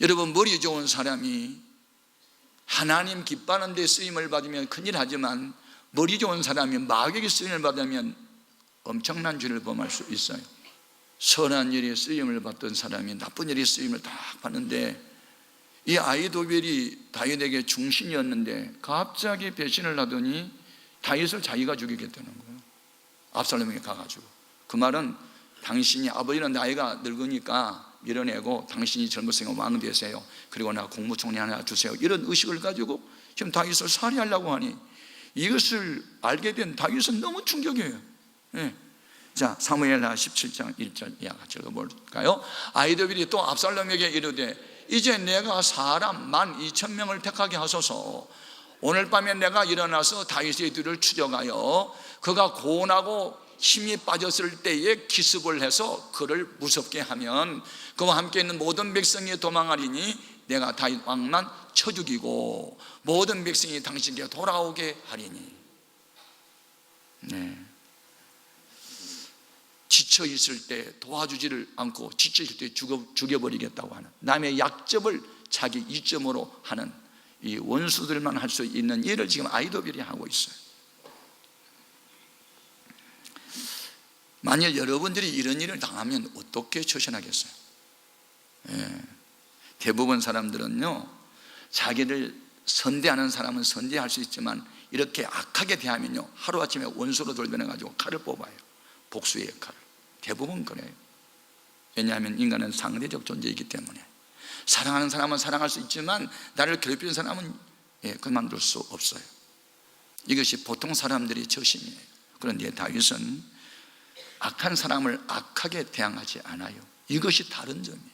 여러분, 머리 좋은 사람이 하나님 기뻐하는 데 쓰임을 받으면 큰일 하지만, 머리 좋은 사람이 마귀에게 쓰임을 받으면 엄청난 죄를 범할 수 있어요. 선한 일에 쓰임을 받던 사람이 나쁜 일에 쓰임을 다 받는데, 이 아히도벨이 다윗에게 중신이었는데 갑자기 배신을 하더니 다윗을 자기가 죽이겠다는 거예요. 압살롬에게 가가지고. 그 말은 당신이, 아버지는 나이가 늙으니까 밀어내고 당신이 젊었으니까 왕 되세요. 그리고 나 국무총리 하나 주세요. 이런 의식을 가지고 지금 다윗을 살해하려고 하니, 이것을 알게 된 다윗은 너무 충격이에요. 네. 자, 사무엘하 17장 1절 이하 같이 읽어볼까요? 아히도벨이 또 압살롬에게 이르되 이제 내가 사람 12,000명을 택하게 하소서. 오늘 밤에 내가 일어나서 다윗의 뒤를 추적하여 그가 고온하고 힘이 빠졌을 때에 기습을 해서 그를 무섭게 하면 그와 함께 있는 모든 백성이 도망하리니 내가 다윗 왕만 쳐 죽이고 모든 백성이 당신께 돌아오게 하리니. 네. 지쳐 있을 때 도와주지를 않고 지쳐 있을 때 죽여버리겠다고 하는, 남의 약점을 자기 이점으로 하는 이 원수들만 할 수 있는 일을 지금 아히도벨이 하고 있어요. 만일 여러분들이 이런 일을 당하면 어떻게 처신하겠어요? 대부분 사람들은요, 자기를 선대하는 사람은 선대할 수 있지만 이렇게 악하게 대하면요, 하루아침에 원수로 돌변해가지고 칼을 뽑아요. 복수의 역할을. 대부분 그래요. 왜냐하면 인간은 상대적 존재이기 때문에. 사랑하는 사람은 사랑할 수 있지만 나를 괴롭히는 사람은 그만둘 수 없어요. 이것이 보통 사람들의 처심이에요. 그런데 다윗은 악한 사람을 악하게 대항하지 않아요. 이것이 다른 점이에요.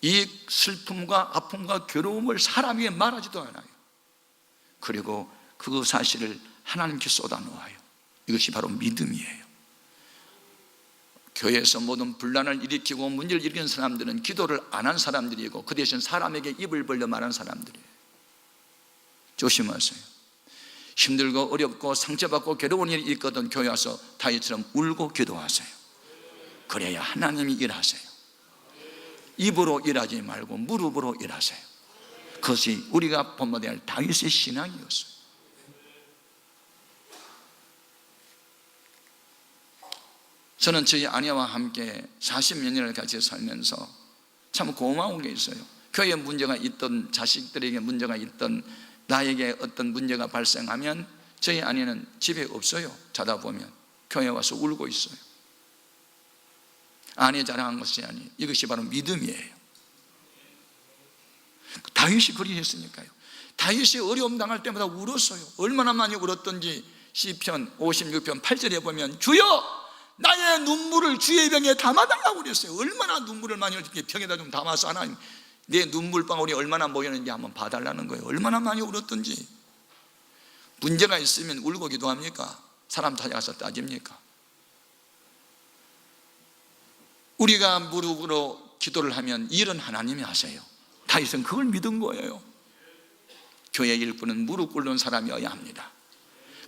이 슬픔과 아픔과 괴로움을 사람에게 말하지도 않아요. 그리고 그 사실을 하나님께 쏟아놓아요. 이것이 바로 믿음이에요. 교회에서 모든 분란을 일으키고 문제를 일으키는 사람들은 기도를 안 한 사람들이고 그 대신 사람에게 입을 벌려 말하는 사람들이에요. 조심하세요. 힘들고 어렵고 상처받고 괴로운 일이 있거든 교회 와서 다윗처럼 울고 기도하세요. 그래야 하나님이 일하세요. 입으로 일하지 말고 무릎으로 일하세요. 그것이 우리가 본받아야 할 다윗의 신앙이었어요. 저는 저희 아내와 함께 40몇 년을 같이 살면서 참 고마운 게 있어요. 교회에 문제가 있던, 자식들에게 문제가 있던, 나에게 어떤 문제가 발생하면 저희 아내는 집에 없어요. 자다 보면 교회에 와서 울고 있어요. 아내 자랑한 것이 아니에요. 이것이 바로 믿음이에요. 다윗이 그리 했으니까요. 다윗이 어려움 당할 때마다 울었어요. 얼마나 많이 울었던지 시편 56편 8절에 보면 주여 나의 눈물을 주의 병에 담아달라고 그랬어요. 얼마나 눈물을 많이 흘렸길래 병에다 좀 담아서 하나님 내 눈물방울이 얼마나 모였는지 한번 봐달라는 거예요. 얼마나 많이 울었던지. 문제가 있으면 울고 기도합니까? 사람 찾아가서 따집니까? 우리가 무릎으로 기도를 하면 일은 하나님이 하세요. 다윗은 그걸 믿은 거예요. 교회 일꾼은 무릎 꿇는 사람이어야 합니다.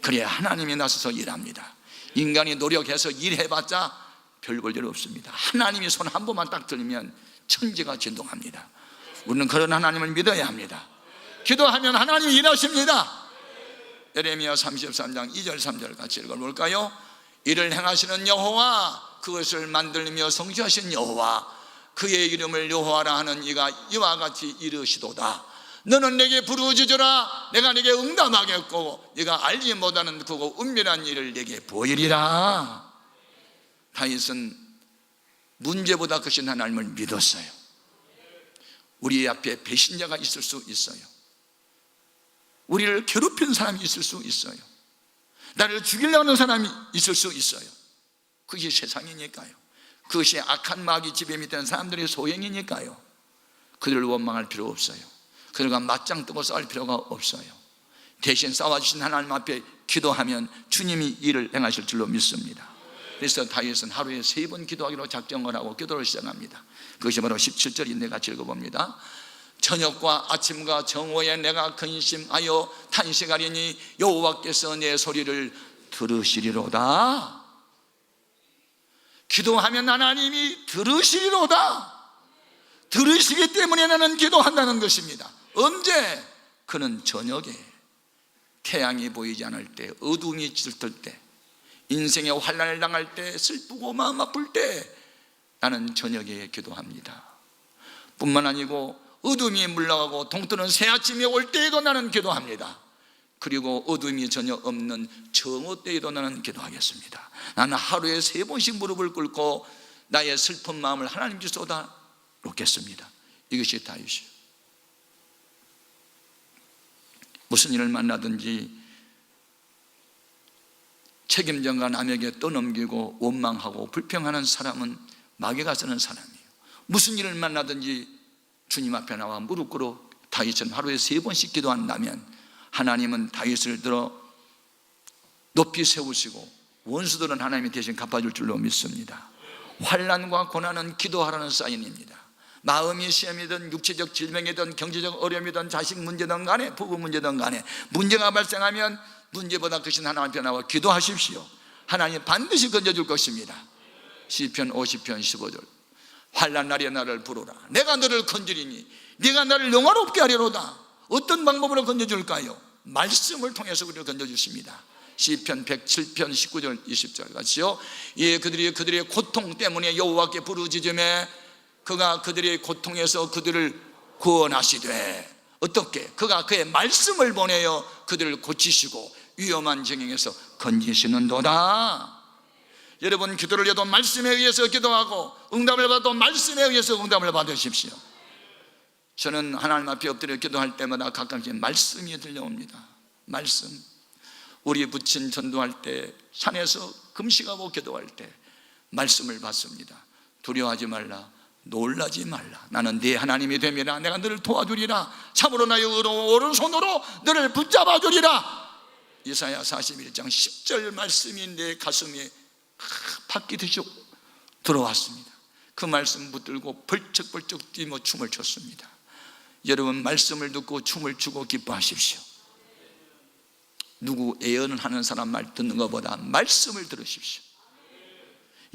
그래야 하나님이 나서서 일합니다. 인간이 노력해서 일해봤자 별 볼 일 없습니다. 하나님이 손 한 번만 딱 들면 천지가 진동합니다. 우리는 그런 하나님을 믿어야 합니다. 기도하면 하나님이 일하십니다. 예레미야 33장 2절 3절 같이 읽어볼까요? 이를 행하시는 여호와, 그것을 만들며 성취하신 여호와, 그의 이름을 여호와라 하는 이가 이와 같이 이르시도다. 너는 내게 부르짖으라. 내가 내게 응답하겠고 네가 알지 못하는 크고 은밀한 일을 내게 보이리라. 다윗은 문제보다 크신 하나님을 믿었어요. 우리 앞에 배신자가 있을 수 있어요. 우리를 괴롭히는 사람이 있을 수 있어요. 나를 죽이려고 하는 사람이 있을 수 있어요. 그것이 세상이니까요. 그것이 악한 마귀 지배 밑에 있는 사람들의 소행이니까요. 그들을 원망할 필요 없어요. 그들과 맞짱 뜨고 싸울 필요가 없어요. 대신 싸워주신 하나님 앞에 기도하면 주님이 일을 행하실 줄로 믿습니다. 그래서 다윗은 하루에 3번 기도하기로 작정을 하고 기도를 시작합니다. 그것이 바로 17절인데 같이 읽어봅니다. 저녁과 아침과 정오에 내가 근심하여 탄식하리니 여호와께서 내 소리를 들으시리로다. 기도하면 하나님이 들으시리로다. 들으시기 때문에 나는 기도한다는 것입니다. 언제? 그는 저녁에 태양이 보이지 않을 때, 어둠이 짙을 때, 인생의 환난을 당할 때, 슬프고 마음 아플 때 나는 저녁에 기도합니다. 뿐만 아니고 어둠이 물러가고 동트는 새아침이 올 때에도 나는 기도합니다. 그리고 어둠이 전혀 없는 정오 때에도 나는 기도하겠습니다. 나는 하루에 3번씩 무릎을 꿇고 나의 슬픈 마음을 하나님께 쏟아 놓겠습니다. 이것이 다윗이에요. 무슨 일을 만나든지 책임전가 남에게 떠넘기고 원망하고 불평하는 사람은 마귀가 쓰는 사람이에요. 무슨 일을 만나든지 주님 앞에 나와 무릎 꿇어 다윗은 하루에 3번씩 기도한다면 하나님은 다윗을 들어 높이 세우시고 원수들은 하나님이 대신 갚아줄 줄로 믿습니다. 환난과 고난은 기도하라는 사인입니다. 마음이 시험이든 육체적 질병이든 경제적 어려움이든 자식 문제든 간에 부부 문제든 간에 문제가 발생하면 문제보다 크신 하나님 앞에 나와 기도하십시오. 하나님 반드시 건져줄 것입니다. 시편 50편 15절 환난 날에 나를 부르라. 내가 너를 건지리니 네가 나를 영화롭게 하리로다. 어떤 방법으로 건져줄까요? 말씀을 통해서 우리를 건져주십니다. 시편 107편 19절 20절 같이요. 예, 그들의 고통 때문에 여호와께 부르짖으매 그가 그들의 고통에서 그들을 구원하시되 어떻게? 그가 그의 말씀을 보내어 그들을 고치시고 위험한 정경에서 건지시는도다. 여러분 기도를 해도 말씀에 의해서 기도하고 응답을 받아도 말씀에 의해서 응답을 받으십시오. 저는 하나님 앞에 엎드려 기도할 때마다 가끔씩 말씀이 들려옵니다. 말씀. 우리 부친 전도할 때 산에서 금식하고 기도할 때 말씀을 받습니다. 두려워하지 말라, 놀라지 말라. 나는 네 하나님이 됨이라. 내가 너를 도와주리라. 참으로 나의 오른손으로 너를 붙잡아 주리라. 이사야 41장 10절 말씀이 내 가슴에 박히듯이 들어왔습니다. 그 말씀 붙들고 벌쩍벌쩍 뛰며 춤을 췄습니다. 여러분 말씀을 듣고 춤을 추고 기뻐하십시오. 누구 예언을 하는 사람 말 듣는 것보다 말씀을 들으십시오.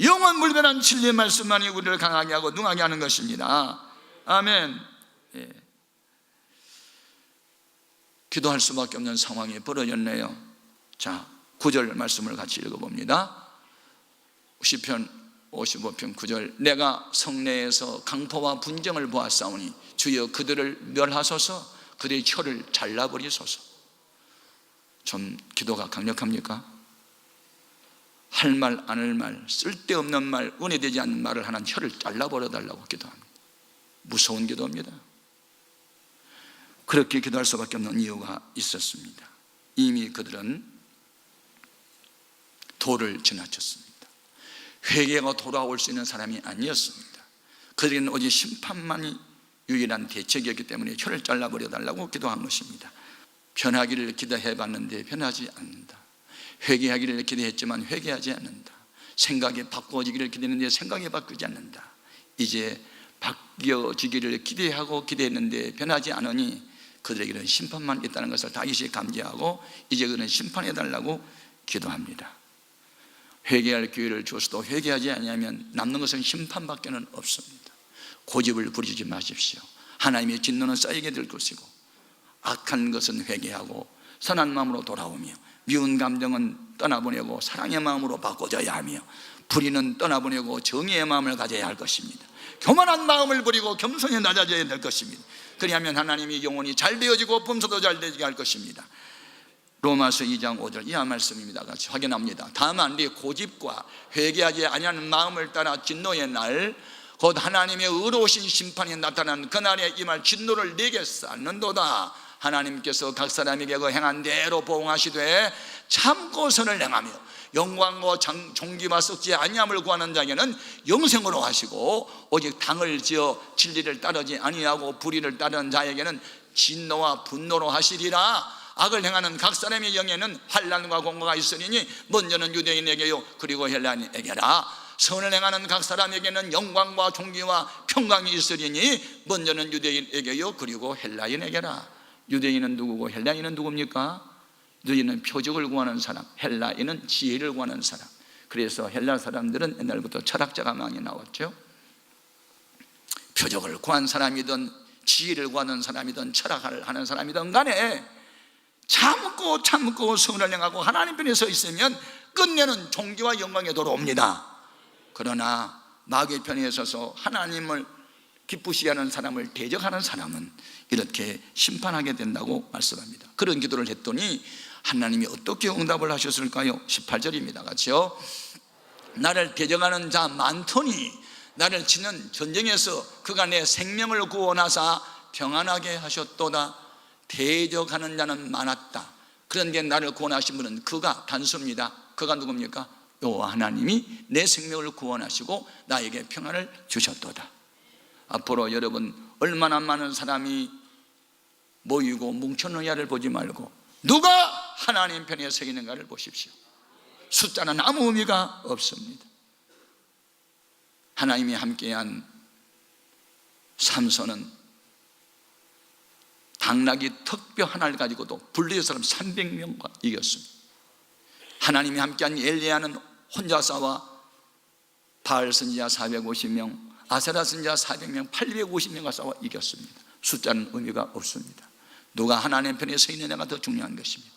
영원 불변한 진리의 말씀만이 우리를 강하게 하고 능하게 하는 것입니다. 아멘. 예. 기도할 수밖에 없는 상황이 벌어졌네요. 자, 9절 말씀을 같이 읽어봅니다. 시편 55편 9절 내가 성내에서 강포와 분쟁을 보았사오니 주여 그들을 멸하소서. 그들의 혀를 잘라버리소서. 좀 기도가 강력합니까? 할 말 안 할 말 쓸데없는 말 은혜되지 않는 말을 하는 혀를 잘라버려달라고 기도합니다. 무서운 기도입니다. 그렇게 기도할 수밖에 없는 이유가 있었습니다. 이미 그들은 도를 지나쳤습니다. 회개가 돌아올 수 있는 사람이 아니었습니다. 그들은 오직 심판만이 유일한 대책이었기 때문에 혀를 잘라버려달라고 기도한 것입니다. 변하기를 기도해봤는데 변하지 않는다. 회개하기를 기도했지만 회개하지 않는다. 생각이 바꿔지기를 기도했는데 생각이 바뀌지 않는다. 이제 바뀌어지기를 기대하고 기대했는데 변하지 않으니 그들에게는 심판만 있다는 것을 다윗이 감지하고 이제 그는 심판해달라고 기도합니다. 회개할 기회를 주어서도 회개하지 않으면 남는 것은 심판밖에는 없습니다. 고집을 부리지 마십시오. 하나님의 진노는 쌓이게 될 것이고 악한 것은 회개하고 선한 마음으로 돌아오며 미운 감정은 떠나보내고 사랑의 마음으로 바꿔줘야 하며 불의는 떠나보내고 정의의 마음을 가져야 할 것입니다. 교만한 마음을 버리고 겸손히 낮아져야 될 것입니다. 그리하면 하나님이 영혼이 잘 되어지고 범사도 잘 되게 할 것입니다. 로마서 2장 5절 이하 말씀입니다. 같이 확인합니다. 다만 네 고집과 회개하지 아니하는 마음을 따라 진노의 날 곧 하나님의 의로우신 심판이 나타난 그날에 임할 진노를 내게 쌓는도다. 하나님께서 각 사람에게 그 행한 대로 보응하시되 참고 선을 행하며 영광과 존귀와 썩지 아니함을 구하는 자에게는 영생으로 하시고 오직 당을 지어 진리를 따르지 아니하고 불의를 따르는 자에게는 진노와 분노로 하시리라. 악을 행하는 각 사람의 영에는 환난과 공고가 있으리니 먼저는 유대인에게요 그리고 헬라인에게라. 선을 행하는 각 사람에게는 영광과 존귀와 평강이 있으리니 먼저는 유대인에게요 그리고 헬라인에게라. 유대인은 누구고 헬라인은 누굽니까? 유대인은 표적을 구하는 사람, 헬라인은 지혜를 구하는 사람. 그래서 헬라 사람들은 옛날부터 철학자가 많이 나왔죠. 표적을 구한 사람이든 지혜를 구하는 사람이든 철학을 하는 사람이든 간에 참고 성을 향하고 하나님 편에 서 있으면 끝내는 존귀와 영광에 돌아옵니다. 그러나 마귀의 편에 서서 하나님을 기쁘시게 하는 사람을 대적하는 사람은 이렇게 심판하게 된다고 말씀합니다. 그런 기도를 했더니 하나님이 어떻게 응답을 하셨을까요? 18절입니다. 같이요. 나를 대적하는 자 많더니 나를 치는 전쟁에서 그가 내 생명을 구원하사 평안하게 하셨도다. 대적하는 자는 많았다. 그런데 나를 구원하신 분은 그가 단수입니다. 그가 누굽니까? 여호와 하나님이 내 생명을 구원하시고 나에게 평안을 주셨도다. 앞으로 여러분 얼마나 많은 사람이 모이고 뭉쳐놓냐를 보지 말고 누가 하나님 편에 서 있는가를 보십시오. 숫자는 아무 의미가 없습니다. 하나님이 함께한 삼손은 당나귀 턱뼈 하나를 가지고도 블레셋 사람 300명과 이겼습니다. 하나님이 함께한 엘리야는 혼자 싸워 바알 선지자 450명, 아세라 선지자 400명, 850명과 싸워 이겼습니다. 숫자는 의미가 없습니다. 누가 하나님 편에 서 있느냐가 더 중요한 것입니다.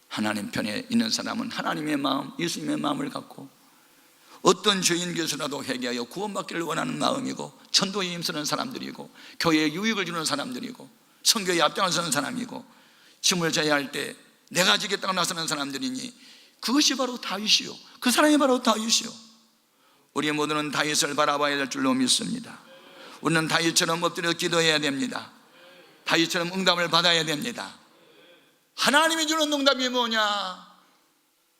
하나님 편에 있는 사람은 하나님의 마음, 예수님의 마음을 갖고 어떤 죄인 교수라도 회개하여 구원받기를 원하는 마음이고, 전도에 힘쓰는 사람들이고, 교회에 유익을 주는 사람들이고, 선교에 앞장서는 사람이고, 짐을 져야 할 때 내가 지겠다고 나서는 사람들이니 그것이 바로 다윗이요, 그 사람이 바로 다윗이요. 우리 모두는 다윗을 바라봐야 될 줄로 믿습니다. 우리는 다윗처럼 엎드려 기도해야 됩니다. 다윗처럼 응답을 받아야 됩니다. 하나님이 주는 응답이 뭐냐?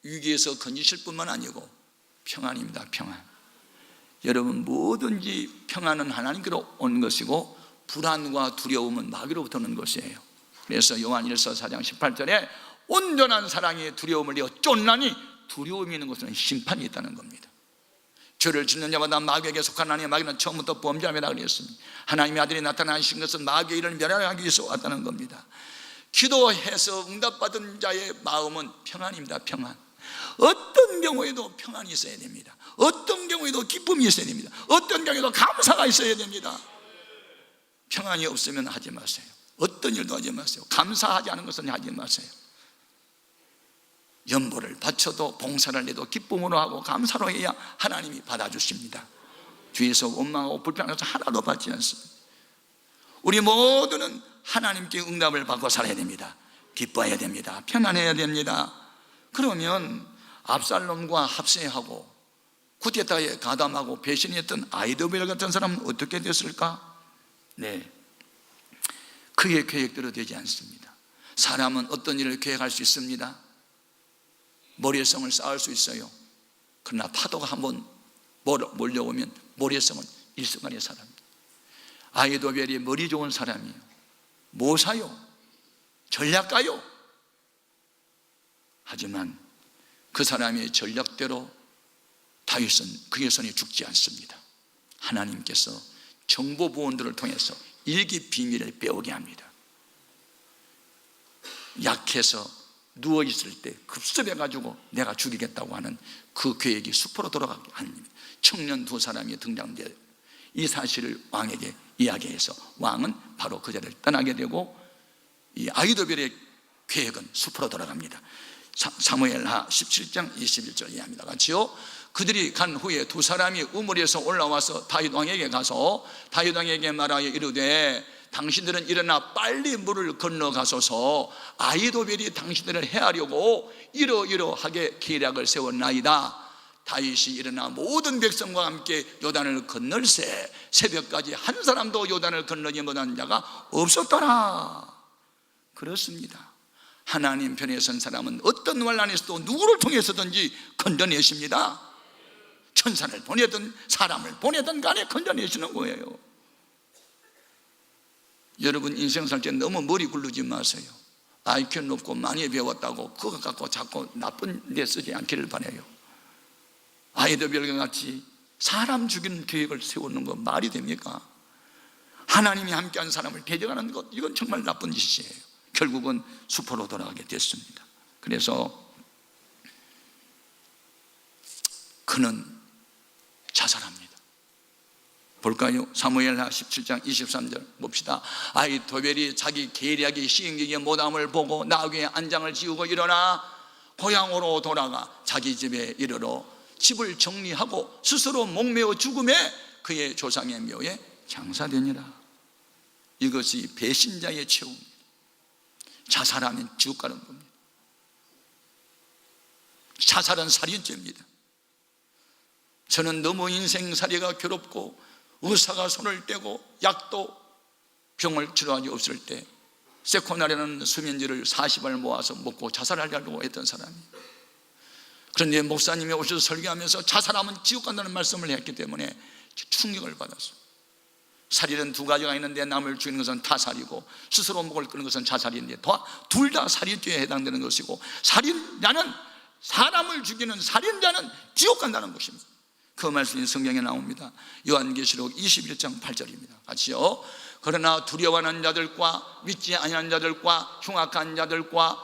위기에서 건지실 뿐만 아니고 평안입니다. 평안. 여러분, 뭐든지 평안은 하나님께로 온 것이고 불안과 두려움은 마귀로부터 오는 것이에요. 그래서 요한일서 4장 18절에 온전한 사랑이 두려움을 이어 쫓나니 두려움이 있는 것은 심판이 있다는 겁니다. 죄를 짓는 자마다 마귀에게 속하나니 마귀는 처음부터 범죄함이라 그랬습니다. 하나님의 아들이 나타나신 것은 마귀의 일을 멸하기 위해서 왔다는 겁니다. 기도해서 응답받은 자의 마음은 평안입니다. 평안. 어떤 경우에도 평안이 있어야 됩니다. 어떤 경우에도 기쁨이 있어야 됩니다. 어떤 경우에도 감사가 있어야 됩니다. 평안이 없으면 하지 마세요. 어떤 일도 하지 마세요. 감사하지 않은 것은 하지 마세요. 연보를 바쳐도 봉사를 해도 기쁨으로 하고 감사로 해야 하나님이 받아주십니다. 뒤에서 원망하고 불평해서 하나도 받지 않습니다. 우리 모두는 하나님께 응답을 받고 살아야 됩니다. 기뻐해야 됩니다. 편안해야 됩니다. 그러면 압살롬과 합세하고 쿠데타에 가담하고 배신했던 아히도벨 같은 사람은 어떻게 됐을까? 네, 그의 계획대로 되지 않습니다. 사람은 어떤 일을 계획할 수 있습니다. 모래성을 쌓을 수 있어요. 그러나 파도가 한번 몰려오면 모래성은 일순간에 사라집니다. 아히도벨이 머리 좋은 사람이에요. 모사요, 전략가요. 하지만 그 사람의 전략대로 다윗은 그의 손에 죽지 않습니다. 하나님께서 정보부원들을 통해서 일기 비밀을 빼오게 합니다. 약해서 누워있을 때 급습해가지고 내가 죽이겠다고 하는 그 계획이 수포로 돌아가게 합니다. 청년 두 사람이 등장되어 이 사실을 왕에게 이야기해서 왕은 바로 그 자리를 떠나게 되고 이 아히도벨의 계획은 수포로 돌아갑니다. 사무엘하 17장 21절 이해합니다. 같이요. 그들이 간 후에 두 사람이 우물에서 올라와서 다윗 왕에게 가서 다윗 왕에게 말하여 이르되 당신들은 일어나 빨리 물을 건너가소서 아히도벨이 당신들을 해하려고 이러이러하게 계략을 세웠나이다. 다윗이 일어나 모든 백성과 함께 요단을 건널세 새벽까지 한 사람도 요단을 건너지 못한 자가 없었더라. 그렇습니다. 하나님 편에 선 사람은 어떤 환난에서도 누구를 통해서든지 건져내십니다. 천사를 보내든 사람을 보내든 간에 건져내시는 거예요. 여러분, 인생 살 때 너무 머리 굴르지 마세요. IQ 높고 많이 배웠다고 그거 갖고 자꾸 나쁜 데 쓰지 않기를 바라요. 아히도벨과 같이 사람 죽이는 계획을 세우는 거 말이 됩니까? 하나님이 함께한 사람을 대적하는 것, 이건 정말 나쁜 짓이에요. 결국은 수포로 돌아가게 됐습니다. 그래서 그는 자살합니다. 볼까요? 사무엘하 17장 23절 봅시다. 아히토벨이 자기 계략이 시행되기에 못함을 보고 나귀의 안장을 지우고 일어나 고향으로 돌아가 자기 집에 이르러 집을 정리하고 스스로 목매어 죽음에 그의 조상의 묘에 장사되니라. 이것이 배신자의 최후입니다. 자살하면 지옥 가는 겁니다. 자살은 살인죄입니다. 저는 너무 인생살이가 괴롭고 의사가 손을 떼고 약도 병을 치료하지 없을 때 세코나라는 수면제를 40알 모아서 먹고 자살하려고 했던 사람이에요. 그런데 목사님이 오셔서 설교하면서 자살하면 지옥 간다는 말씀을 했기 때문에 충격을 받았어요. 살인은 두 가지가 있는데 남을 죽이는 것은 타살이고 스스로 목을 끊는 것은 자살인데 둘 다 살인죄에 해당되는 것이고, 살인자는, 사람을 죽이는 살인자는 지옥 간다는 것입니다. 그 말씀이 성경에 나옵니다. 요한계시록 21장 8절입니다. 같이요. 그러나 두려워하는 자들과 믿지 아니하는 자들과 흉악한 자들과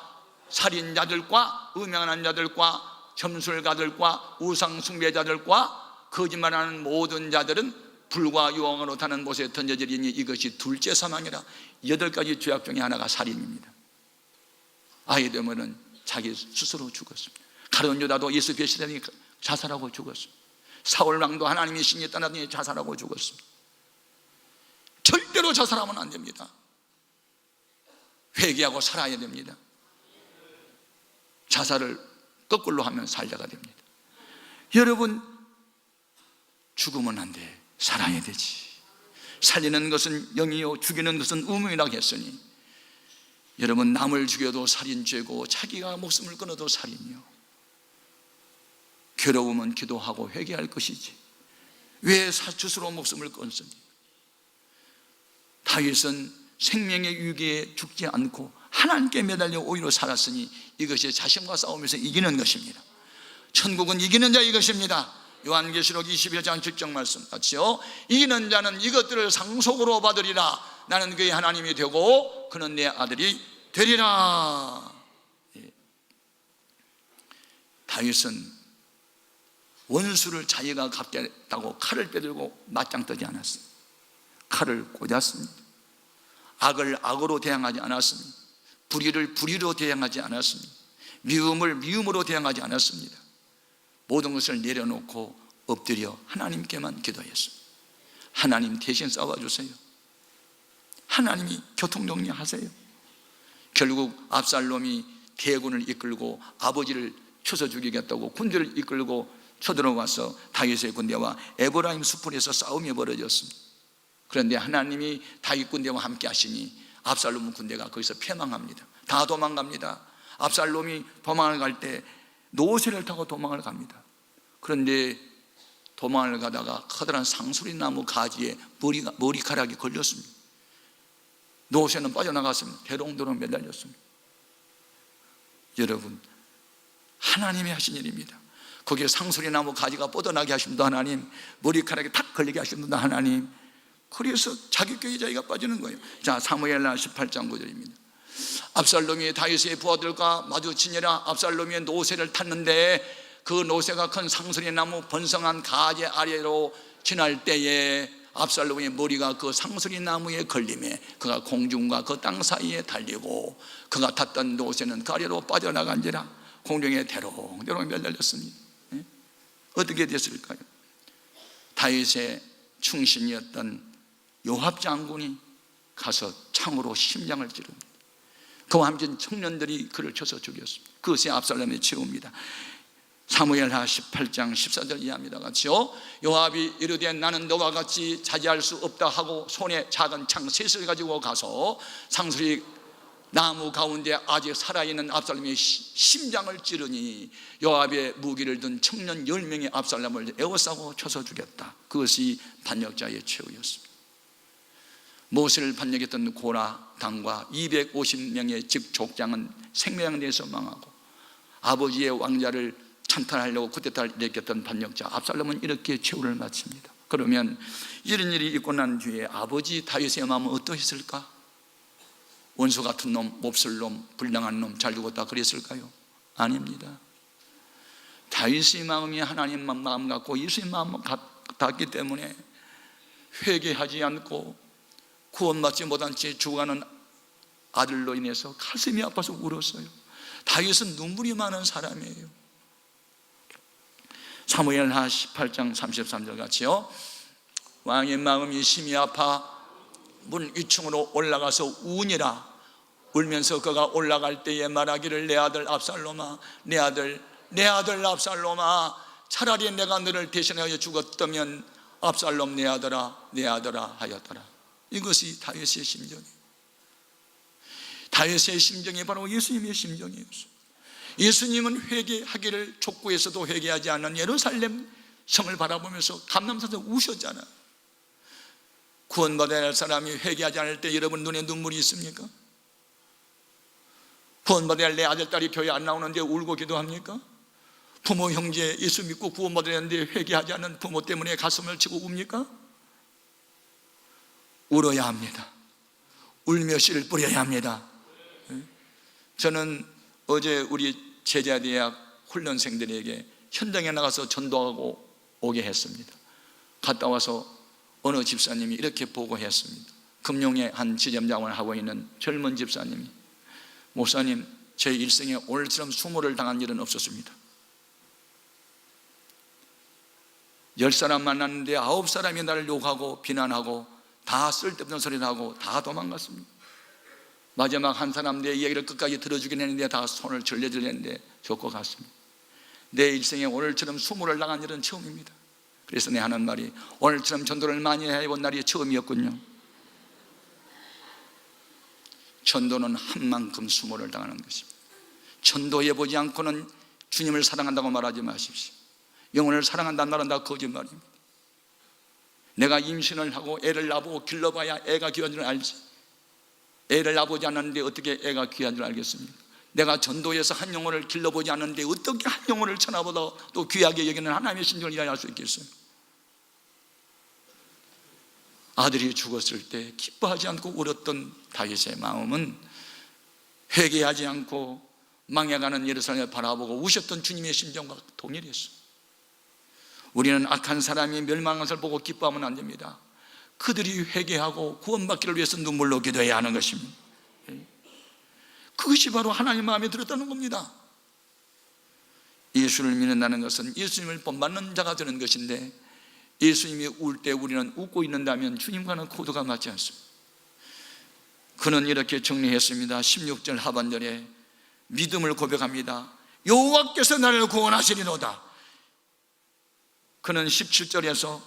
살인자들과 음행하는 자들과 점술가들과 우상 숭배자들과 거짓말하는 모든 자들은 불과 유황으로 타는 곳에 던져지리니 이것이 둘째 사망이라. 8가지 죄악 중에 하나가 살인입니다. 아이 되면은 자기 스스로 죽었습니다. 가룟 유다도 예수 배신하니 자살하고 죽었습니다. 사울 왕도 하나님의 신이 떠나더니 자살하고 죽었습니다. 절대로 자살하면 안 됩니다. 회개하고 살아야 됩니다. 자살을 거꾸로 하면 살자가 됩니다. 여러분, 죽으면 안 돼. 살아야 되지. 살리는 것은 영이요 죽이는 것은 우명이라고 했으니, 여러분, 남을 죽여도 살인죄고 자기가 목숨을 끊어도 살인이요. 괴로우면 기도하고 회개할 것이지 왜 스스로 목숨을 끊습니까? 다윗은 생명의 위기에 죽지 않고 하나님께 매달려 오히려 살았으니 이것이 자신과 싸우면서 이기는 것입니다. 천국은 이기는 자의 것입니다. 요한계시록 21장 7절 말씀 같이요. 이기는 자는 이것들을 상속으로 받으리라. 나는 그의 하나님이 되고 그는 내 아들이 되리라. 다윗은 원수를 자기가 갚겠다고 칼을 빼들고 맞짱 뜨지 않았습니다. 칼을 꽂았습니다. 악을 악으로 대항하지 않았습니다. 불의를 불의로 대항하지 않았습니다. 미움을 미움으로 대항하지 않았습니다. 모든 것을 내려놓고 엎드려 하나님께만 기도했습니다. 하나님 대신 싸워주세요. 하나님이 교통정리하세요. 결국 압살롬이 대군을 이끌고 아버지를 쳐서 죽이겠다고 군대를 이끌고 쳐들어와서 다윗의 군대와 에브라임 수풀에서 싸움이 벌어졌습니다. 그런데 하나님이 다윗 군대와 함께 하시니 압살롬 군대가 거기서 패망합니다. 다 도망갑니다. 압살롬이 도망을 갈 때 노새를 타고 도망을 갑니다. 그런데 도망을 가다가 커다란 상수리 나무 가지에 머리카락이 걸렸습니다. 노새는 빠져나갔습니다. 대롱대롱 매달렸습니다. 여러분, 하나님이 하신 일입니다. 거기에 상수리 나무 가지가 뻗어나게 하신 분도 하나님, 머리카락이 탁 걸리게 하신 분도 하나님. 그래서 자기 꾀에 자기가 빠지는 거예요. 자, 사무엘하 18장 9절입니다. 압살롬이 다윗의 부하들과 마주치니라. 압살롬이 노새를 탔는데 그 노새가 큰 상수리 나무 번성한 가지 아래로 지날 때에 압살롬의 머리가 그 상수리 나무에 걸림에 그가 공중과 그 땅 사이에 달리고 그가 탔던 노새는 그 아래로 빠져나간지라. 공중에 대롱대롱 매달렸습니다. 어떻게 됐을까요? 다윗의 충신이었던 요압 장군이 가서 창으로 심장을 찌릅니다. 그와 함께 청년들이 그를 쳐서 죽였습니다. 그것이 압살롬의 최후입니다. 사무엘하 18장 14절 이하입니다. 같이요. 요압이 이르되 나는 너와 같이 자제할 수 없다 하고 손에 작은 창 셋을 가지고 가서 상수리 나무 가운데 아직 살아있는 압살롬의 심장을 찌르니 요압의 무기를 든 청년 10명의 압살롬을 에워싸고 쳐서 죽였다. 그것이 반역자의 최후였습니다. 모세를 반역했던 고라 당과 250명의 즉 족장은 생명을 내서 망하고 아버지의 왕자를 찬탈하려고 쿠데타를 일으켰던 반역자 압살롬은 이렇게 최후를 마칩니다. 그러면 이런 일이 있고 난 뒤에 아버지 다윗의 마음은 어떠했을까? 원수 같은 놈, 몹쓸 놈, 불량한 놈, 잘 죽었다 그랬을까요? 아닙니다. 다윗의 마음이 하나님 마음 같고 예수의 마음 같았기 때문에 회개하지 않고 구원받지 못한 채 죽어가는 아들로 인해서 가슴이 아파서 울었어요. 다윗은 눈물이 많은 사람이에요. 사무엘하 18장 33절 같이요. 왕의 마음이 심히 아파 문 위층으로 올라가서 우니라. 울면서 그가 올라갈 때에 말하기를 내 아들 압살롬아, 내 아들 압살롬아, 차라리 내가 너를 대신하여 죽었다면 압살롬 내 아들아 하였더라. 이것이 다윗의 심정이에요. 다윗의 심정이 바로 예수님의 심정이었어요. 예수님은 회개하기를 촉구해서도 회개하지 않는 예루살렘 성을 바라보면서 감람산에서 우셨잖아요. 구원받아야 할 사람이 회개하지 않을 때 여러분 눈에 눈물이 있습니까? 구원받아야 할 내 아들, 딸이 교회 안 나오는데 울고 기도합니까? 부모, 형제 예수 믿고 구원받아야 하는데 회개하지 않는 부모 때문에 가슴을 치고 웁니까? 울어야 합니다. 울며 씨를 뿌려야 합니다. 저는 어제 우리 제자대학 훈련생들에게 현장에 나가서 전도하고 오게 했습니다. 갔다 와서 어느 집사님이 이렇게 보고했습니다. 금룡의 한 지점장을 하고 있는 젊은 집사님이, 목사님, 제 일생에 오늘처럼 수모를 당한 일은 없었습니다. 10사람 만났는데 9사람이 나를 욕하고 비난하고 다 쓸데없는 소리를 하고 다 도망갔습니다. 마지막 한 사람 내 이야기를 끝까지 들어주긴 했는데 다 손을 절레절레했는데 좋고 갔습니다. 내 일생에 오늘처럼 수모를 당한 일은 처음입니다. 그래서 내 하는 말이, 오늘처럼 전도를 많이 해본 날이 처음이었군요. 전도는 한 만큼 수모를 당하는 것입니다. 전도해보지 않고는 주님을 사랑한다고 말하지 마십시오. 영혼을 사랑한다는 말은 다 거짓말입니다. 내가 임신을 하고 애를 낳고 길러봐야 애가 귀한 줄 알지, 애를 낳아보지 않았는데 어떻게 애가 귀한 줄 알겠습니까? 내가 전도해서 한 영혼을 길러보지 않았는데 어떻게 한 영혼을 천하보다 또 귀하게 여기는 하나님의 신정을 이해할 수 있겠어요? 아들이 죽었을 때 기뻐하지 않고 울었던 다윗의 마음은 회개하지 않고 망해가는 예루살렘을 바라보고 우셨던 주님의 심정과 동일했어요. 우리는 악한 사람이 멸망한 것을 보고 기뻐하면 안 됩니다. 그들이 회개하고 구원받기를 위해서 눈물로 기도해야 하는 것입니다. 그것이 바로 하나님 마음에 들었다는 겁니다. 예수를 믿는다는 것은 예수님을 본받는 자가 되는 것인데, 예수님이 울 때 우리는 웃고 있는다면 주님과는 코드가 맞지 않습니다. 그는 이렇게 정리했습니다. 16절 하반절에 믿음을 고백합니다. 여호와께서 나를 구원하시리로다. 그는 17절에서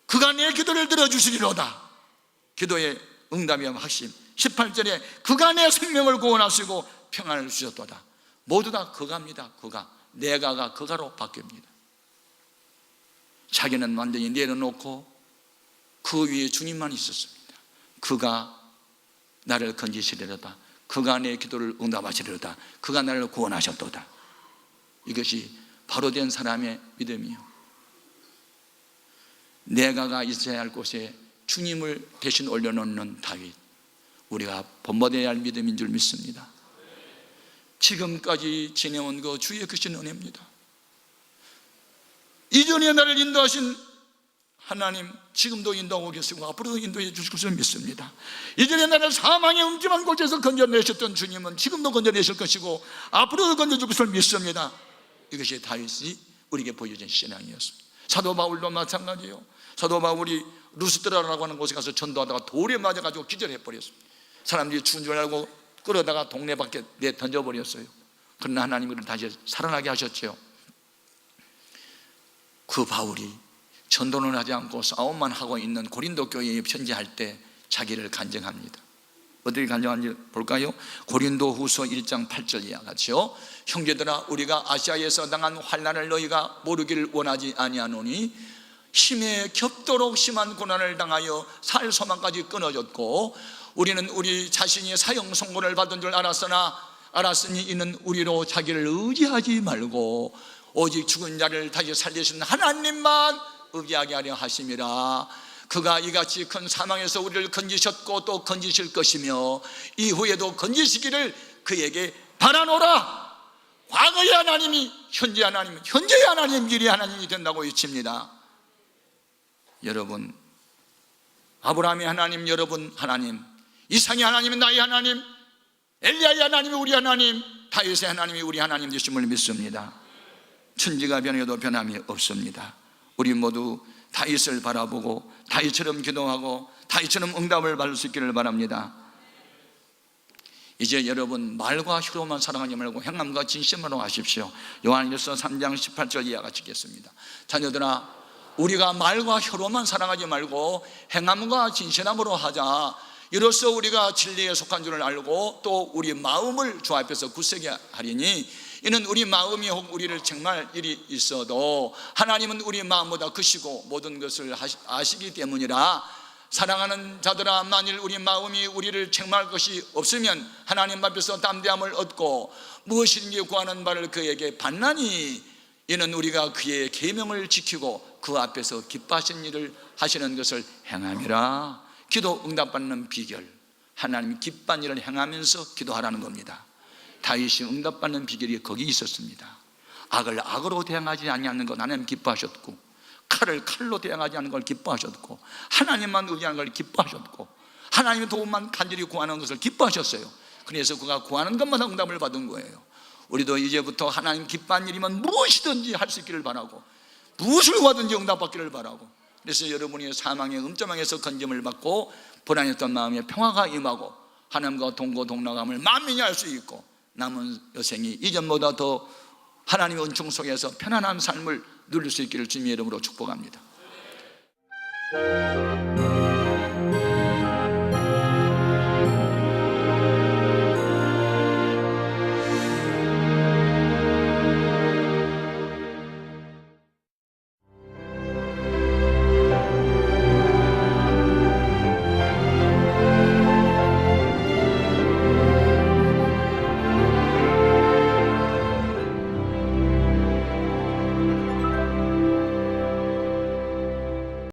그가 내 기도를 들어주시리로다. 기도의 응답의 확신. 18절에 그가 내 생명을 구원하시고 평안을 주셨도다. 모두 다 그가입니다. 그가. 내가가 그가로 바뀝니다. 자기는 완전히 내려놓고 그 위에 주님만 있었습니다. 그가 나를 건지시리로다. 그가 내 기도를 응답하시리로다. 그가 나를 구원하셨도다. 이것이 바로 된 사람의 믿음이요. 내가가 있어야 할 곳에 주님을 대신 올려놓는 다윗, 우리가 본받아야 할 믿음인 줄 믿습니다. 지금까지 지내온 그 주의 크신 은혜입니다. 이전에 나를 인도하신 하나님, 지금도 인도하고 계시고 앞으로도 인도해 주실 것을 믿습니다. 이전에 나를 사망의 음침한 곳에서 건져내셨던 주님은 지금도 건져내실 것이고 앞으로도 건져줄 것을 믿습니다. 이것이 다윗이 우리에게 보여준 신앙이었습니다. 사도 바울도 마찬가지예요. 사도 바울이 루스드라라고 하는 곳에 가서 전도하다가 돌에 맞아가지고 기절해버렸습니다. 사람들이 죽은 줄 알고 끌어다가 동네 밖에 내 던져버렸어요. 그러나 하나님이 그를 다시 살아나게 하셨죠. 그 바울이 전도는 하지 않고 싸움만 하고 있는 고린도 교회에 편지할 때 자기를 간증합니다. 어떻게 간증하는지 볼까요? 고린도 후서 1장 8절이야 같이요. 형제들아, 우리가 아시아에서 당한 환난을 너희가 모르기를 원하지 아니하노니 힘에 겹도록 심한 고난을 당하여 살 소망까지 끊어졌고, 우리는 우리 자신이 사형 선고를 받은 줄 알았으니 이는 우리로 자기를 의지하지 말고 오직 죽은 자를 다시 살리신 하나님만 의지하게 하려 하심이라. 그가 이같이 큰 사망에서 우리를 건지셨고 또 건지실 것이며 이후에도 건지시기를 그에게 바라노라. 과거의 하나님이 현재 하나님, 현재의 하나님, 미래의 하나님이 된다고 외칩니다. 여러분, 아브라함의 하나님, 여러분 하나님, 이삭의 하나님은 나의 하나님, 엘리야의 하나님이 우리 하나님, 다윗의 하나님이 우리 하나님 되심을 믿습니다. 천지가 변해도 변함이 없습니다. 우리 모두 다윗을 바라보고 다윗처럼 기도하고 다윗처럼 응답을 받을 수 있기를 바랍니다. 이제 여러분, 말과 혀로만 사랑하지 말고 행함과 진심으로 하십시오. 요한일서 3장 18절 이하가 찍겠습니다. 자녀들아, 우리가 말과 혀로만 사랑하지 말고 행함과 진실함으로 하자. 이로써 우리가 진리에 속한 줄을 알고 또 우리 마음을 주 앞에서 굳세게 하리니, 이는 우리 마음이 혹 우리를 책망할 일이 있어도 하나님은 우리 마음보다 크시고 모든 것을 아시기 때문이라. 사랑하는 자들아, 만일 우리 마음이 우리를 책망할 것이 없으면 하나님 앞에서 담대함을 얻고 무엇인지 구하는 바를 그에게 받나니, 이는 우리가 그의 계명을 지키고 그 앞에서 기뻐하신 일을 하시는 것을 행함이라. 기도 응답받는 비결, 하나님 기뻐하는 일을 행하면서 기도하라는 겁니다. 다윗이 응답받는 비결이 거기 있었습니다. 악을 악으로 대항하지 아니하는 것 하나님 기뻐하셨고, 칼을 칼로 대항하지 않는 걸 기뻐하셨고, 하나님만 의지하는 걸 기뻐하셨고, 하나님의 도움만 간절히 구하는 것을 기뻐하셨어요. 그래서 그가 구하는 것마다 응답을 받은 거예요. 우리도 이제부터 하나님 기뻐하는 일이면 무엇이든지 할 수 있기를 바라고, 무엇을 구하든지 응답받기를 바라고, 그래서 여러분이 사망의 음조망에서 건짐을 받고 불안했던 마음에 평화가 임하고 하나님과 동고동락함을 만민이 알 수 있고 남은 여생이 이전보다 더 하나님의 은총 속에서 편안한 삶을 누릴 수 있기를 주님의 이름으로 축복합니다.